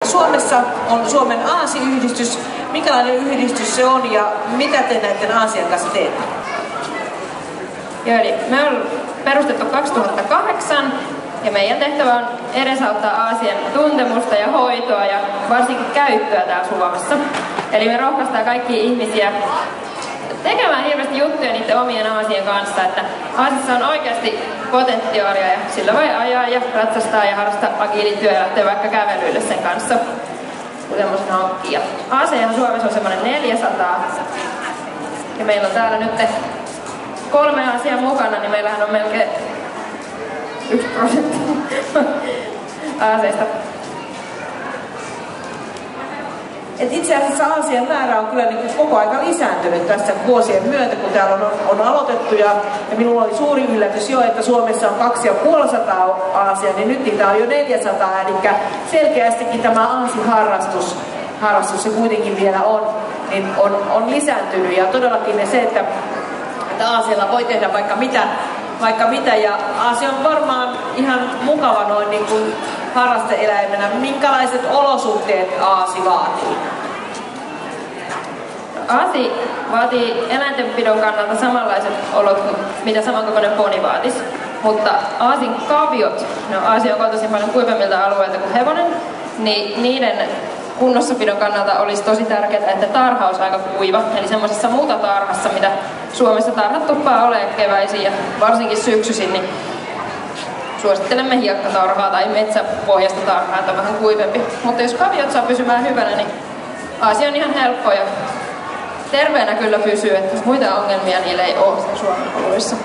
Suomessa on Suomen Aasi-yhdistys. Minkälainen yhdistys se on ja mitä te näiden Aasian kanssa teette? Joo, eli me on perustettu 2008 ja meidän tehtävä on edesauttaa Aasian tuntemusta ja hoitoa ja varsinkin käyttöä täällä Suomessa. Eli me rohkaistaan kaikkia ihmisiä tekemään hirveästi juttuja niiden omien Aasien kanssa, että Aasiassa on oikeasti potentiaalia ja sillä voi ajaa ja ratsastaa ja harrastaa agiilityötä ja lähteä vaikka kävelyille sen kanssa, kuten semmoisen hankkia. Aasejahan Suomessa on semmoinen 400 ja meillä on täällä nyt 3 Aasiaa mukana, niin meillähän on melkein 1% Aaseista. Et itse asiassa Aasian määrä on kyllä niin koko aika lisääntynyt tässä vuosien myötä, kun täällä on aloitettu. Ja minulla oli suuri yllätys jo, että Suomessa on 250 Aasiaa, niin nyt niitä on jo 400. Eli selkeästikin tämä Aasi-harrastus se kuitenkin vielä on, niin on lisääntynyt. Ja todellakin se, että Aasialla voi tehdä vaikka mitä. Ja Aasia on varmaan ihan mukava noin niin kuin harraste-eläimenä. Minkälaiset olosuhteet Aasi vaatii? Aasi vaatii eläintenpidon kannalta samanlaiset olot kuin mitä samankokoinen poni vaatisi. Mutta Aasin kaviot, Aasia on kotoisin paljon kuivemmilta alueilta kuin hevonen, niin niiden kunnossapidon kannalta olisi tosi tärkeää, että tarha olisi aika kuiva. Eli semmoisessa mutatarhassa, mitä Suomessa tarhat tuppaa olemaan keväisin ja varsinkin syksyisin, niin suosittelemme hiekkatarhaa tai metsäpohjasta tarhaa, että on vähän kuivempi. Mutta jos kaviot saa pysymään hyvänä, niin Aasia on ihan helppo ja terveenä kyllä pysyy, että muita ongelmia niillä ei ole Suomen oloissa.